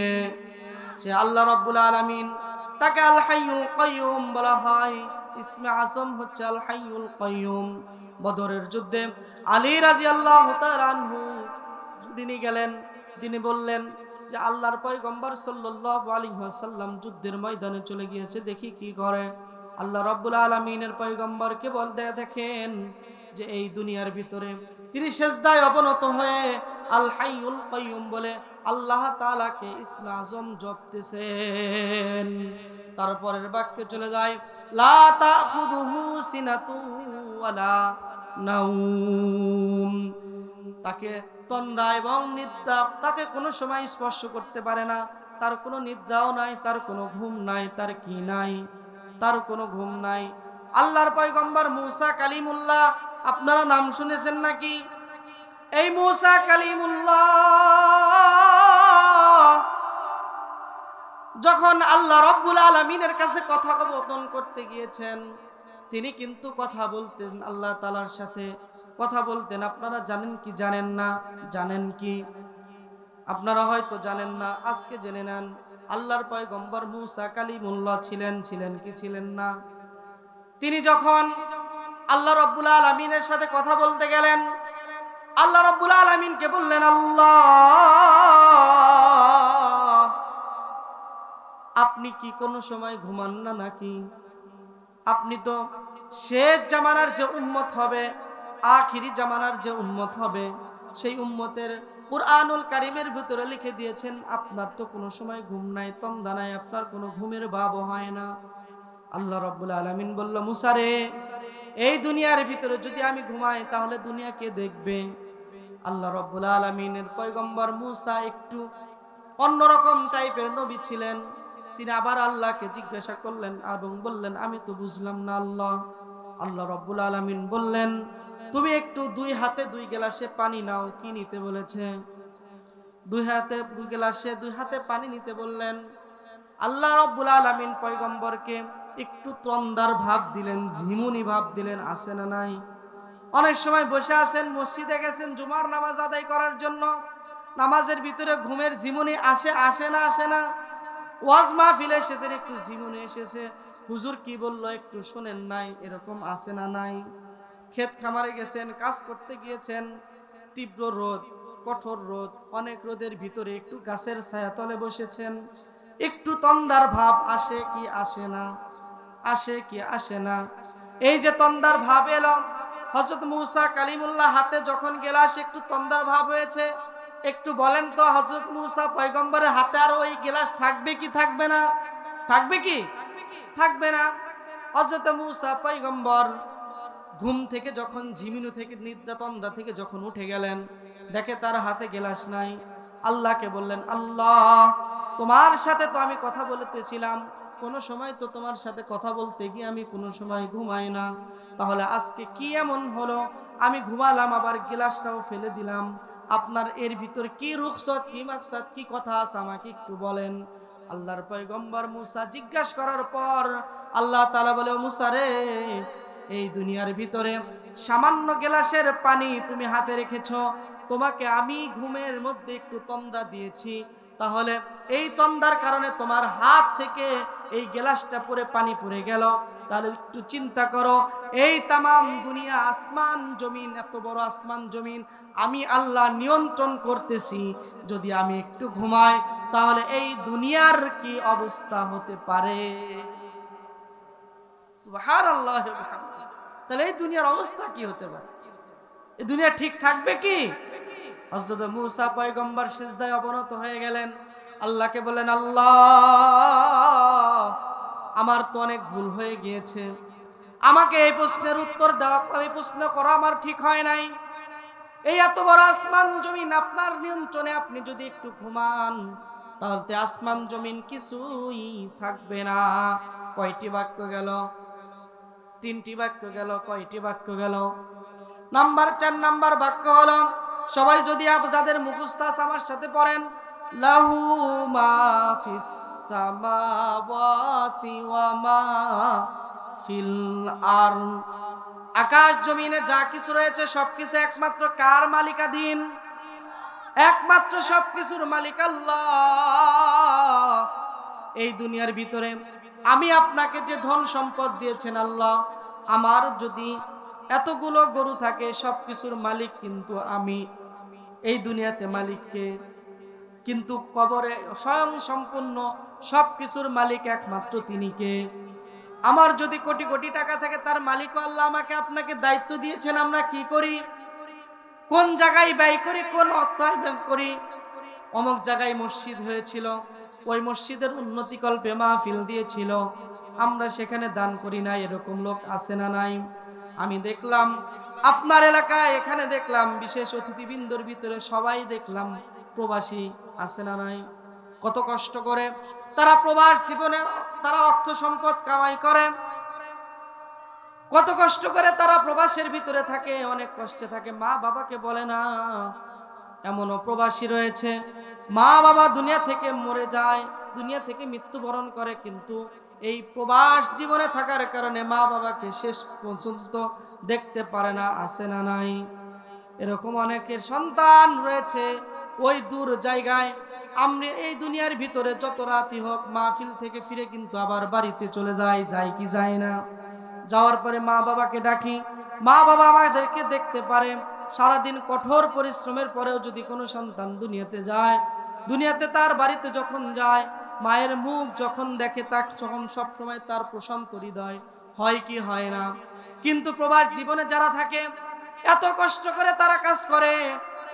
সে আল্লাহ রাব্বুল আলামিন। তাকে আল হাইয়ুল কাইয়্যুম বলা হয়। ইসমে আজম হচ্ছে আল হাইয়ুল কাইয়্যুম। বদরের যুদ্ধে আলী রাদিয়াল্লাহু তাআলা আনহু তিনি গেলেন, তিনি বললেন যে আল্লাহর পয়গম্বর সাল্লাল্লাহু আলাইহি ওয়াসাল্লাম যুদ্ধের ময়দানে চলে গিয়েছে, দেখি কি করে। আল্লাহ রাব্বুল আলামিনের পয়গম্বরকে বলতে দেখেন যে এই দুনিয়ার ভিতরে তিনি সিজদায় অবনত হয়ে আল হাইয়ুল কাইয়্যুম বলে আল্লাহ তাআলাকে ইসমে আজম জপতেছেন। তারপরের বাক্যে চলে যায়, লা তাখুযুহু সিনাতু ওয়ালা নাউম, তাকে তন্দ্রা এবং নিদ্রা তাকে কোনো সময় স্পর্শ করতে পারে না। তার কোনো নিদ্রাও নাই, তার কোনো ঘুম নাই, তার কি নাই? তার কোনো ঘুম নাই। আল্লাহর পয়গম্বর মূসা কালিমুল্লাহ, আপনারা নাম শুনেছেন নাকি? এই মূসা কালিমুল্লাহ যখন আল্লাহ রাব্বুল আলামিনের কাছে কথোপকথন করতে গিয়েছেন, তিনি কিন্তু কথা বলতেন, আল্লাহ তাআলার সাথে কথা বলতেন। আপনারা জানেন কি জানেন না? জানেন কি? আপনারা হয়তো জানেন না, আজকে জেনে নেন। আল্লাহর পয়গম্বর মূসা কালিমুল্লাহ ছিলেন কি ছিলেন না? তিনি যখন আল্লাহ রাব্বুল আলামিনের সাথে কথা বলতে গেলেন, আল্লাহ রাব্বুল আলামিনকে বললেন, আল্লাহ আপনি কি কোনো সময় ঘুমান না নাকি? আপনি তো শেষ জামানার যে উম্মত হবে, আখিরি জামানার যে উম্মত হবে, সেই উম্মতের কুরআনুল কারীমের ভিতরে লিখে দিয়েছেন আপনার তো কোনো সময় ঘুম নাই, তন্দ্রা নাই, আপনার কোনো ঘুমের ভাবও হয় না। আল্লাহ রাব্বুল আলামিন বলল, মূসা রে, এই দুনিয়ার ভিতরে যদি আমি ঘুমাই তাহলে দুনিয়া কে দেখবে? আল্লাহ রাব্বুল আলামিনের পয়গম্বর মূসা একটু অন্যরকম টাইপের নবী ছিলেন। তিনি আবার আল্লাহকে জিজ্ঞাসা করলেন এবং বললেন, আমি তো বুঝলাম না আল্লাহ। আল্লাহ রাব্বুল আলামিন বললেন, তুমি একটু 2 হাতে 2 গ্লাসে পানি নাও। কি নিতে বলেছে? 2 হাতে 2 গ্লাসে 2 হাতে পানি নিতে বললেন। আল্লাহ রাব্বুল আলামিন পয়গম্বরকে একটু তন্দ্রার ভাব দিলেন, ঝিমুনি ভাব দিলেন। আছে না নাই? অনেক সময় বসে আছেন, মসজিদে গেছেন জুমার নামাজ আদায় করার জন্য, নামাজের ভিতরে ঘুমের ঝিমুনি আসে না? ওয়াজ মাহফিলে এসেছেন, একটু ঝিমুনি এসেছে, হুজুর কি বললো একটু শোনেন নাই, এরকম আছে না নাই? ক্ষেত খামারে গেছেন, কাজ করতে গিয়েছেন, তীব্র রোদ, কঠোর রোদ, অনেক রোদের ভিতরে একটু গাছের ছায়াতলে বসেছেন, একটু তন্দ্রার ভাব আসে কি আসে না? আসে কি আসে না? এই যে তন্দ্রার ভাব এলো, হযরত মূসা কালিমুল্লাহ হাতে যখন গ্লাস একটু তন্দ্রার ভাব হয়েছে, একটু বলেন তো হযরত মূসা পয়গম্বরের হাতে আর ওই গ্লাস থাকবে কি থাকবে না? থাকবে কি? থাকবে না। হযরত মূসা পয়গম্বর ঘুম থেকে যখন ঝিমিনু থেকে নিদ্রা তন্দ্রা থেকে যখন উঠে গেলেন, দেখে তার হাতে গ্লাস নাই। আল্লাহকে বললেন, আল্লাহ, তোমার সাথে তো আমি কথা বলতেছিলাম, কোনো সময় তো তোমার সাথে কথা বলতে গিয়ে আমি কোনো সময় ঘুমাই না, তাহলে আজকে কি এমন হলো আমি ঘুমালাম আবার গ্লাসটাও ফেলে দিলাম? আপনার এর ভিতর কি রুখসত, কি মাকসাদ, কি কথা আছে আমাকে একটু বলেন। আল্লাহর পয়গম্বর মূসা জিজ্ঞাসা করার পর আল্লাহ তাআলা বলে, ও মূসা রে, এই দুনিয়ার ভিতরে সামান্য গ্লাসের পানি তুমি হাতে রেখেছো, তোমাকে আমি ঘুমের মধ্যে একটু তন্দ্রা দিয়েছি, তাহলে এই তন্দ্রার কারণে তোমার হাত থেকে এই গ্লাসটা পরে পানি পড়ে গেল। তাহলে একটু চিন্তা করো, এই তামাম দুনিয়া আসমান জমিন, এত বড় আসমান জমিন আমি আল্লাহ নিয়ন্ত্রণ করতেছি, যদি আমি একটু ঘুমাই তাহলে এই দুনিয়ার কি অবস্থা হতে পারে? সুবহানাল্লাহ। তাহলে এই দুনিয়ার অবস্থা কি হতে পারে? এই দুনিয়া ঠিক থাকবে কি? হযরত মূসা পয়গম্বর সিজদায় অবনত হয়ে গেলেন, আল্লাহকে বলেন, আল্লাহ, আমার তো অনেক ভুল হয়ে গিয়েছে, আমাকে এই প্রশ্নের উত্তর দেওয়া, এই প্রশ্ন করা আমার ঠিক হয় নাই। এই এত বড় আসমান জমিন আপনার নিয়ন্ত্রণে, আপনি যদি একটু ঘুমান তাহলে আসমান জমিন কিছুই থাকবে না। কয়টি বাক্য গেল? 3টি বাক্য গেল। কয়টি বাক্য গেল? নাম্বার 4 নাম্বার বাক্য হলো, সবাই যদি যাদের মুখস্থ আছে আমার সাথে পড়েন, লাহু মা ফিস সামাওয়াতি ওয়া মা ফিল আরদ। আকাশ জমিনে যা কিছু রয়েছে সবকিছু একমাত্র কার মালিকাধীন? একমাত্র সবকিছুর মালিক আল্লাহ। এই দুনিয়ার ভিতরে আমি আপনাকে যে ধন সম্পদ দিয়েছেন আল্লাহ, আমার যদি এতগুলো গরু থাকে, সবকিছুর মালিক কিন্তু আমি। এই দুনিয়াতে মালিককে, কিন্তু কবরে স্বয়ং সম্পূর্ণ সবকিছুর মালিক একমাত্র তিনি কে? আমার যদি কোটি কোটি টাকা থাকে, তার মালিক আল্লাহ। আমাকে আপনাকে দায়িত্ব দিয়েছেন, আমরা কি করি, কোন জায়গায় ব্যয় করি, কোন অর্থায়ন করি? অমুক জায়গায় মসজিদ হয়েছিল, ওই মসজিদের উন্নতিকল্পে মাহফিল দিয়েছিল, আমরা সেখানে দান করি না, এরকম লোক আছে না নাই? আমি দেখলাম আপনার এলাকায়, এখানে দেখলাম বিশেষ অতিথিবৃন্দর ভিতরে সবাই দেখলাম প্রবাসী, আছে না নাই? কত কষ্ট করে তারা প্রবাস জীবনে তারা অর্থ সম্পদ কামাই করে, কত কষ্ট করে তারা প্রবাসের ভিতরে থাকে, অনেক কষ্টে থাকে, মা বাবাকে বলে না। এমনও প্রবাসী রয়েছে, মা বাবা দুনিয়া থেকে মরে যায়, দুনিয়া থেকে মৃত্যুবরণ করে, কিন্তু এই প্রবাস জীবনে থাকার কারণে মা বাবাকে শেষ পর্যন্ত দেখতে পারে না, আছে না নাই? এরকম অনেকের সন্তান রয়েছে ওই দূর জায়গায়। আমরা এই দুনিয়ার ভিতরে যত রাতই হোক মাহফিল থেকে ফিরে কিন্তু আবার বাড়িতে চলে যাই কি যায় না? যাওয়ার পরে মা বাবাকে ডাকি, মা বাবা আমাদেরকে দেখতে পারে। সারাদিন কঠোর পরিশ্রমের পরেও যদি কোনো সন্তান দুনিয়াতে যায়, দুনিয়াতে তার বাড়িতে যখন যায়, মায়ের মুখ যখন দেখে, তার যখন সবসময় তার প্রশান্ত হৃদয় হয় কি হয় না? কিন্তু প্রবাস জীবনে যারা থাকে, এত কষ্ট করে তারা কাজ করে।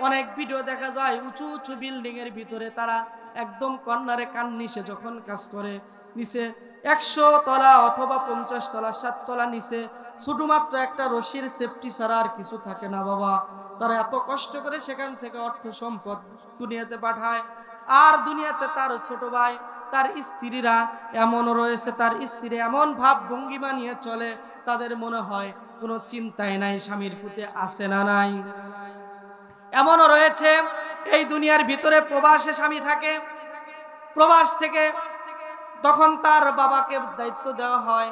অনেক ভিডিও দেখা যায় উঁচু উঁচু বিল্ডিং এর ভিতরে তারা একদম কর্নারে কান নিচে যখন কাজ করে, নিচে 100 তলা অথবা 50 তলা 7 তলা নিচে শুধুমাত্র একটা রশির সেফটি ছাড়া আর কিছু থাকে না বাবা। তারা এত কষ্ট করে সেখান থেকে অর্থ সম্পদ দুনিয়াতে পাঠায়। আর দুনিয়াতে তার ছোট ভাই, তার স্ত্রীরা এমনও রয়েছে, তার স্ত্রী এমন ভাব ভঙ্গিমা নিয়ে চলে, তাদের মনে হয় কোনো চিন্তাই নাই, স্বামীর প্রতি আছে না নাই? এমনও রয়েছে এই দুনিয়ার ভিতরে প্রবাসে স্বামী থাকে, প্রবাস থেকে তখন তার বাবাকে দায়িত্ব দেওয়া হয়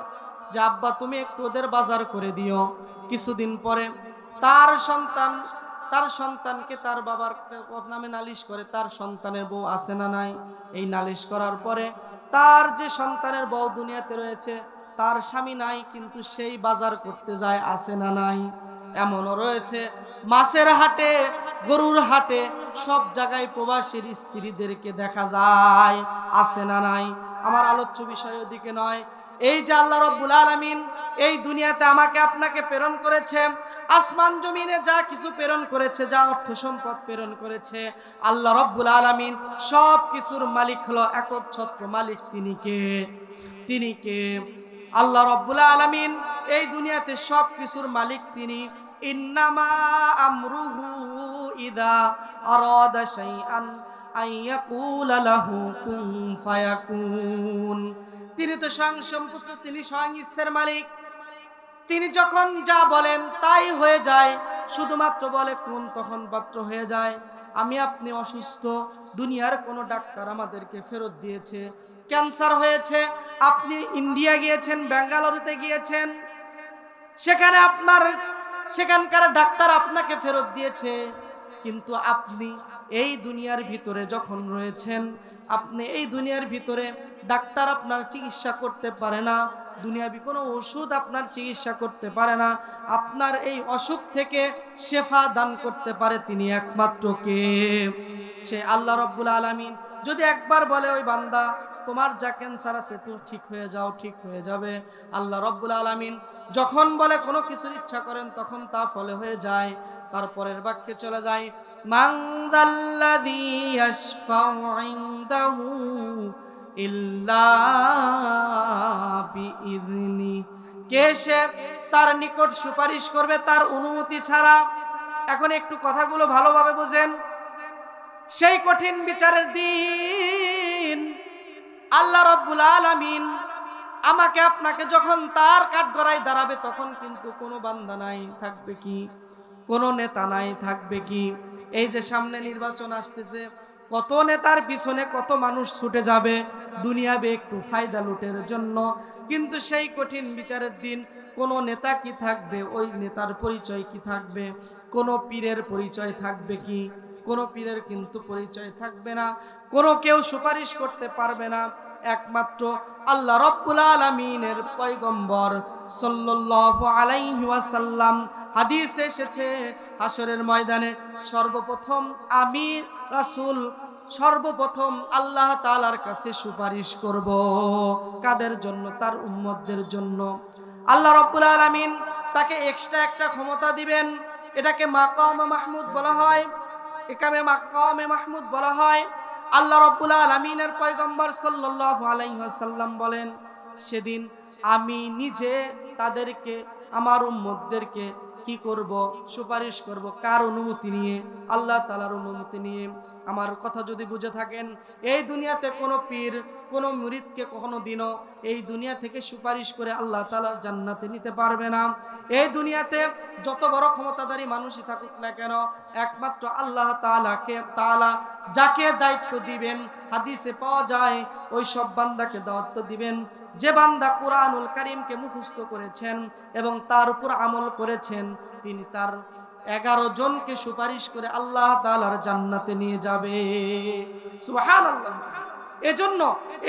যে আব্বা তুমি একটু ওদের বাজার করে দিও। কিছুদিন পরে তার সন্তানকে তার বাবার নামে নালিশ করে, তার সন্তানের বউ আছে না নাই? এই নালিশ করার পরে তার যে সন্তানের বউ দুনিয়াতে রয়েছে, তার স্বামী নাই, কিন্তু সেই বাজার করতে যায়, আছে না নাই? এমনও রয়েছে মাছের হাটে, গরুর হাটে, সব জায়গায় প্রবাসীর স্ত্রীদেরকে দেখা যায়, আছে না নাই? আমার আলোচ্য বিষয় ওদিকে নয়। এই যে আল্লাহ রাব্বুল আলামিন এই দুনিয়াতে আমাকে আপনাকে প্রেরণ করেছে, আসমান জমিনে যা কিছু প্রেরণ করেছে, যা অর্থ সম্পদ প্রেরণ করেছে, আল্লাহ রাব্বুল আলামিন সব কিছুর মালিক হলো একচ্ছত্র মালিক। তিনি কে? তিনি কে? আল্লাহ রাব্বুল আলামিন এই দুনিয়াতে সব কিছুর মালিক তিনি। ইন্নামা আমরুহু ইযা আরাদা শাইআন আইয়াকুলা লাহু কুন ফায়াকুন। তিনি তো স্বয়ং সম্পূর্ণ, তিনি স্বয়ং ইচ্ছার মালিক। তিনি যখন যা বলেন তাই হয়ে যায়, শুধুমাত্র বলে কোন, তখন পাত্র হয়ে যায়। আমি আপনি অসুস্থ, দুনিয়ার কোনো ডাক্তার আমাদেরকে ফেরত দিয়েছে। ক্যান্সার হয়েছে, আপনি ইন্ডিয়া গিয়েছেন, বেঙ্গালুরুতে গিয়েছেন, সেখানকার ডাক্তার আপনাকে ফেরত দিয়েছে। কিন্তু আপনি এই দুনিয়ার ভিতরে যখন রয়েছেন, আপনি এই দুনিয়ার ভিতরে ডাক্তার আপনার চিকিৎসা করতে পারে না, দুনিয়াবি কোনো ওষুধ আপনার চিকিৎসা করতে পারে না। আপনার এই অসুখ থেকে শেফা দান করতে পারে তিনি একমাত্র কে? সে আল্লাহ রাব্বুল আলামিন। যদি একবার বলে ওই বান্দা তোমার যা ক্যান্সার আছে তুমি ঠিক হয়ে যাও, ঠিক হয়ে যাবে। আল্লাহ রাব্বুল আলামিন যখন বলে কোনো কিছুর ইচ্ছা করেন তখন তা ফলে হয়ে যায়। তারপরের বাক্যে চলে যায়, মান যাল্লাযী ইয়াশফাউ ইনদাহু ইল্লা বিইযনি। কে সে তার নিকট সুপারিশ করবে তার অনুমতি ছাড়া? এখন একটু কথাগুলো ভালোভাবে বোঝেন। সেই কঠিন বিচারের দিন আল্লাহ রাব্বুল আলামিন আমাকে আপনাকে যখন তার কাঠগড়ায় দাঁড়াবে, তখন কিন্তু কোনো বান্দা নাই থাকবে কি, কোনো নেতা নাই থাকবে কি? এই যে সামনে নির্বাচন আসতেছে, কত নেতার পিছনে কত মানুষ ছুটে যাবে দুনিয়াবে একটু ফায়দা লুটের জন্য। কিন্তু সেই কঠিন বিচারের দিন কোন নেতা কি থাকবে? ওই নেতার পরিচয় কি থাকবে? কোন পীরের পরিচয় থাকবে কি? কোন পীরের কিন্তু পরিচয় থাকবে না। কোনো কেউ সুপারিশ করতে পারবে না। একমাত্র আল্লাহ রাব্বুল আলামিনের পয়গম্বর সাল্লাল্লাহু আলাইহি ওয়াসাল্লাম, হাদিসে এসেছে হাসরের ময়দানে সর্বপ্রথম আমি রাসূল সর্বপ্রথম আল্লাহ তাআলার কাছে সুপারিশ করব। কাদের জন্য? তার উম্মতদের জন্য। আল্লাহ রাব্বুল আলামিন তাকে এক্সট্রা একটা ক্ষমতা দিবেন। এটাকে মাকামে মাহমুদ বলা হয়। একামে মাকামে মাহমুদ বলা হয়। আল্লাহ রাব্বুল আলামিনের পয়গম্বর সাল্লাল্লাহু আলাইহি ওয়াসাল্লাম বলেন, সেদিন আমি নিজে তাদেরকে, আমার উম্মতদেরকে কি করব? সুপারিশ করব। কার অনুমতি নিয়ে? আল্লাহ তাআলার অনুমতি নিয়ে। আমার কথা যদি বুঝে থাকেন, এই দুনিয়াতে কোনো পীর, কোনো মুরিদকে কখনো দিনও এই দুনিয়া থেকে সুপারিশ করে আল্লাহ তাআলার জান্নাতে নিতে পারবে না। এই দুনিয়াতে যত বড় ক্ষমতাধারী মানুষই থাকুক না কেন, একমাত্র আল্লাহ তাআলা যাকে দায়িত্ব দিবেন, হাদিসে পাওয়া যায় ওই সব বান্দাকে দায়িত্ব দিবেন যে বান্দা কুরআনুল কারীমকে মুখস্থ করেছেন এবং তার উপর আমল করেছেন। তিনি তার 11 জনকে সুপারিশ করে আল্লাহ তাআলার জান্নাতে নিয়ে যাবে। সুবহানাল্লাহ। এজন্য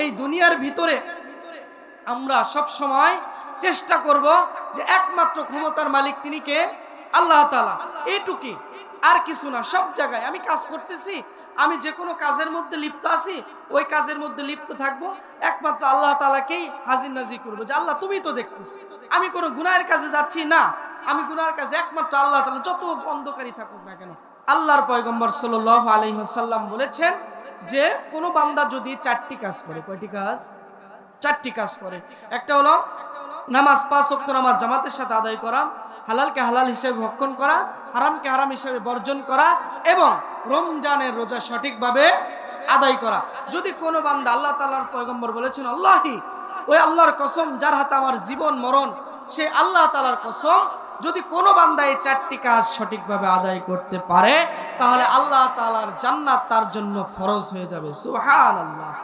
এই দুনিয়ার ভিতরে আমরা সব সময় চেষ্টা করব যে একমাত্র ক্ষমতার মালিক তিনি কে? আল্লাহ তাআলা। এইটুকুই, আর কিছু না। সব জায়গায় আমি কাজ করতেছি, আমি যে কোনো কাজের মধ্যে লিপ্ত আছি, ওই কাজের মধ্যে লিপ্ত থাকবো, একমাত্র আল্লাহ তাআলাকেই হাজির নাজির করবো যে আল্লাহ তুমি তো দেখতেছো। আমি কোনো গুনাহের কাজে যাচ্ছি না, আমি গুনাহের কাজে একমাত্র আল্লাহ তাআলা, যত অন্ধকারই থাকুক না কেন। আল্লাহর পয়গম্বর সাল্লাল্লাহু আলাইহি ওয়াসাল্লাম বলেছেন যে কোনো বান্দা যদি 4টি কাজ করে, কয়টি কাজ? 4টি কাজ করে। একটা হলো নামাজ, 5 ওয়াক্ত নামাজ জামাতের সাথে আদায় করা, হালালকে হালাল হিসেবে ভক্ষণ করা, হারামকে হারাম হিসেবে বর্জন করা এবং রমজানের রোজা সঠিকভাবে আদায় করা। যদি কোনো বান্দা, আল্লাহ তাআলার পয়গম্বর বলেছেন, আল্লাহি, ওই আল্লাহর কসম যার হাতে আমার জীবন মরণ, সে আল্লাহ তাআলার কসম, যদি কোনো বান্দা এই 4টি কাজ সঠিকভাবে আদায় করতে পারে, তাহলে আল্লাহ তাআলার জান্নাত তার জন্য ফরজ হয়ে যাবে। সুবহানাল্লাহ।